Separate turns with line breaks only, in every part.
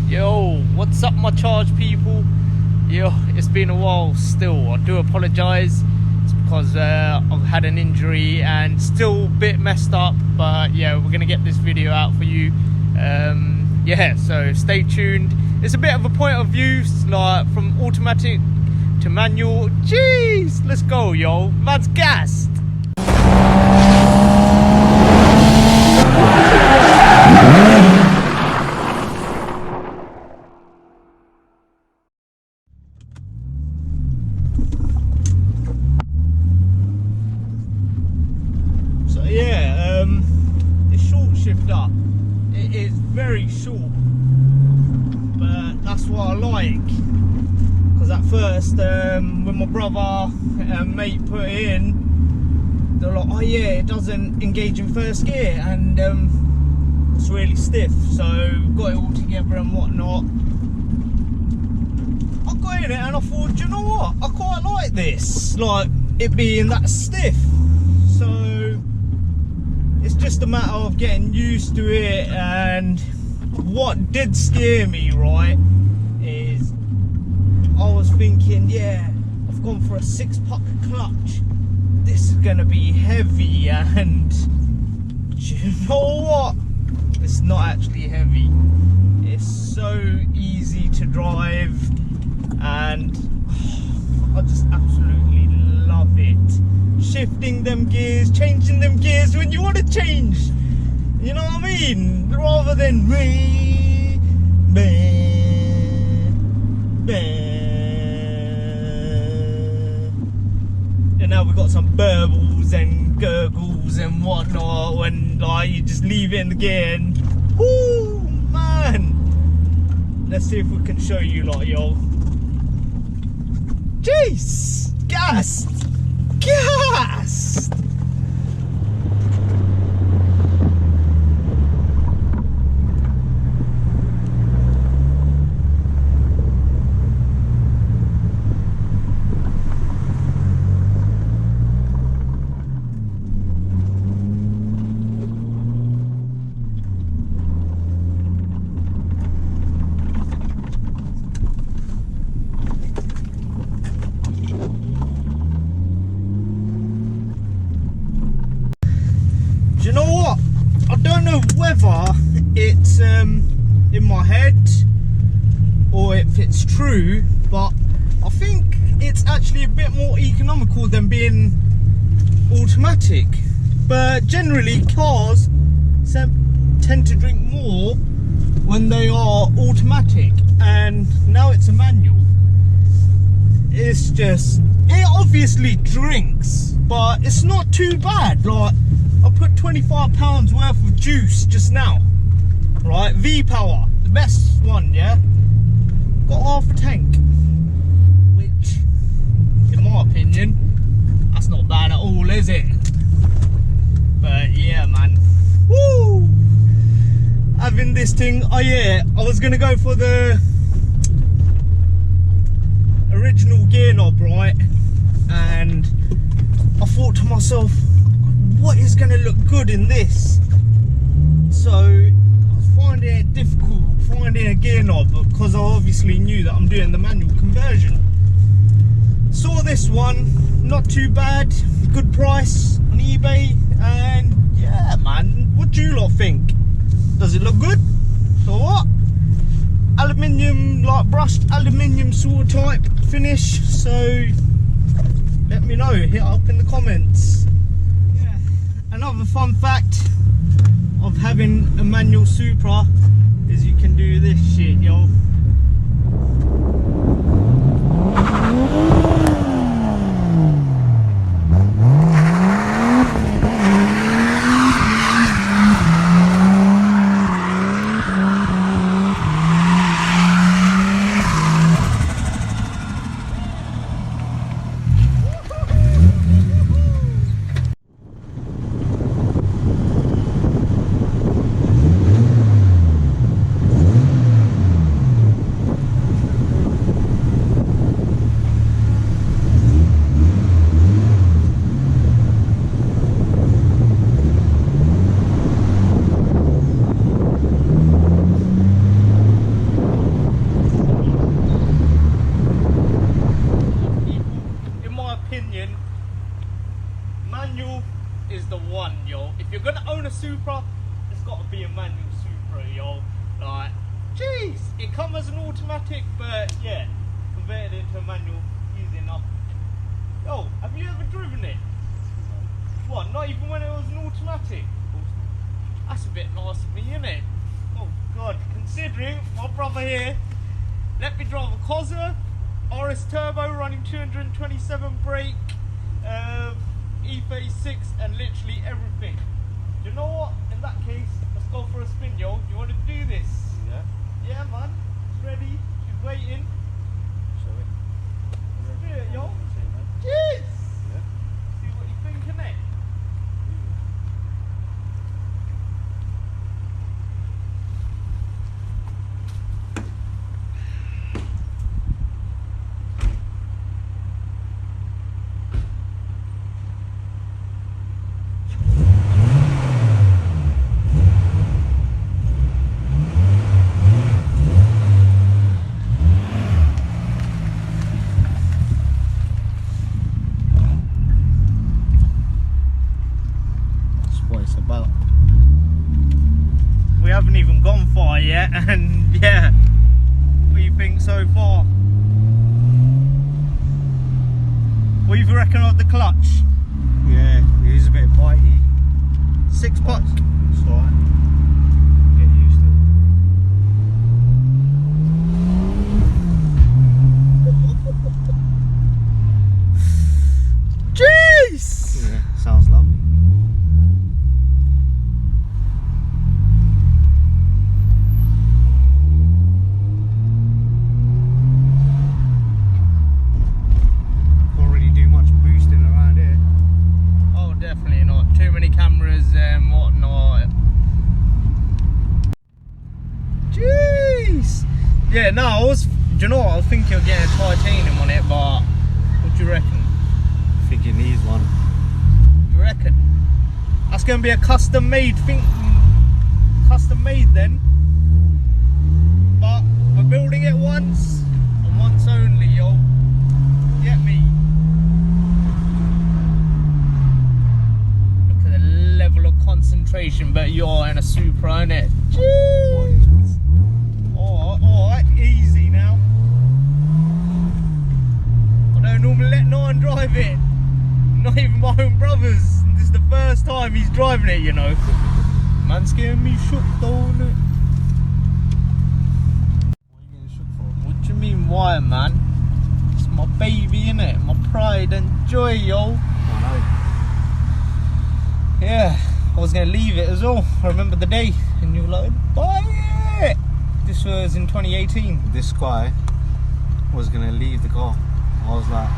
Yo, what's up my charge people? Yo, it's been a while still. I do apologise. It's because I've had an injury and still a bit messed up. But yeah, we're going to get this video out for you. Yeah, so stay tuned. It's a bit of a point of view, like from automatic to manual. Jeez, let's go, yo. Man's gassed. It's short shift up. It is very short, but that's what I like. Because at first, when my brother and mate put it in, they're like, "Oh yeah, it doesn't engage in first gear, and it's really stiff." So got it all together and whatnot. I got in it and I thought, do you know what? I quite like this, like it being that stiff. So it's just a matter of getting used to it. And what did scare me, right, is I was thinking, yeah, I've gone for a 6-puck clutch. This is gonna be heavy, and do you know what? It's not actually heavy. It's so easy to drive, and I just absolutely love it. Shifting them gears, changing them gears when you want to change, you know what I mean, rather than and now we've got some burbles and gurgles and whatnot when like you just leave it in the gear and whoo man. Let's see if we can show you, like, yo, jeez, gassed. Gassed! You know what? I don't know whether it's in my head or if it's true, but I think it's actually a bit more economical than being automatic. But generally cars tend to drink more when they are automatic, and now it's a manual. It's just, it obviously drinks, but it's not too bad. Like, I put £25 worth of juice just now, right? V-Power, the best one, yeah? Got half a tank, which, in my opinion, that's not bad at all, is it? But yeah, man, woo! Having this thing, oh yeah, I was gonna go for the original gear knob, right? And I thought to myself, what is going to look good in this? So I was finding it difficult finding a gear knob because I obviously knew that I'm doing the manual conversion. Saw this one, not too bad, good price on eBay, and yeah man, what do you lot think? Does it look good? So what? Aluminium, like brushed aluminium sort of type finish, so let me know, hit up in the comments. Another fun fact of having a manual Supra is you can do this shit, yo. Jeez! It comes as an automatic, but yeah, converted into a manual, easy enough. Yo, have you ever driven it? What, not even when it was an automatic? That's a bit nice of me, isn't it? Oh God, considering my brother here let me drive a Cosworth RS Turbo running 227 brake, E36 and literally everything. Do you know what? In that case, let's go for a spin, yo. Do you want to do this?
Yeah.
Yeah, man. It's ready. She's waiting.
Shall we?
Let's do it, yo. Jeez!
Yeah.
See what you think, innit?
About.
We haven't even gone far yet, and yeah, what do you think so far? What do you reckon of the clutch?
Yeah, it is a bit bitey.
6-puck.
It's alright. Get used to it.
Jeez!
Yeah, sounds lovely.
Definitely not. Too many cameras and whatnot. Jeez! Yeah, no, do you know what? I was thinking of getting a titanium on it, but what do you reckon?
I think it needs one.
Do you reckon? That's going to be a custom made thing. Custom made then. But we're building it once and once only, yo. Get me? Level of concentration, but you're in a Supra, innit? Jeez! Alright, easy now. I don't normally let no one drive it. Not even my own brothers. This is the first time he's driving it, you know. Man's getting me shook though, innit?
What are you getting shook for?
What do you mean, why, man? It's my baby, innit? My pride and joy, yo.
I know.
Yeah, I was going to leave it as well. I remember the day and you were like, buy it! This was in 2018.
This guy was going to leave the car. I was like,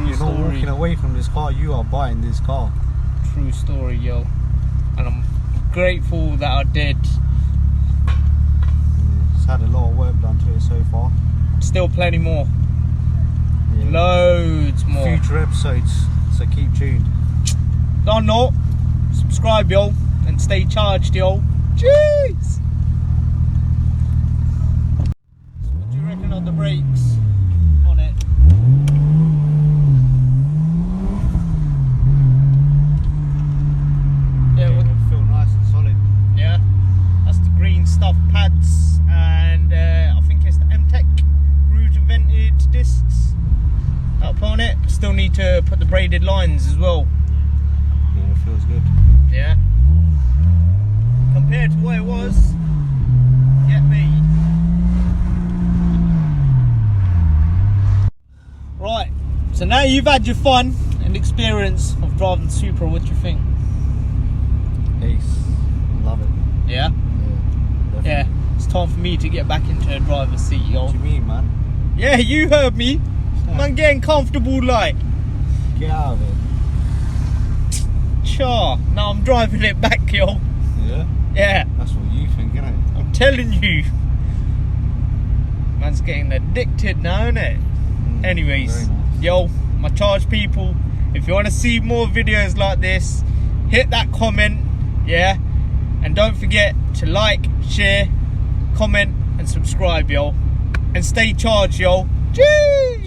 you're not walking away from this car, you are buying this car.
True story, yo. And I'm grateful that I did.
Yeah, it's had a lot of work done to it so far.
Still plenty more.
Yeah.
Loads more.
Future episodes, so keep tuned.
Don't know. Subscribe, yo, and stay charged, yo. Jeez! What do you reckon of the brakes on it? Yeah,
They feel nice and solid.
yeah, that's the green stuff pads, and I think it's the M-Tech Rouge vented discs up on it. Still need to put the braided lines as well.
Yeah, it feels good.
Yeah. Compared to where it was, get me. Right, so now you've had your fun and experience of driving the Supra, what do you think?
Ace. Love it.
Yeah?
Yeah.
Yeah, it's time for me to get back into a driver's seat, yo.
What do you mean, man?
Yeah, you heard me. Man, getting comfortable like.
Get out of it.
Char, now I'm driving it back, yo.
Yeah?
Yeah,
That's what you think, innit?
I'm telling you. Man's getting addicted now, innit? Anyways,
very nice.
yo, my charge people, if you want to see more videos like this, hit that comment, yeah? And don't forget to like, share, comment, and subscribe, yo. And stay charged, yo. Jeez!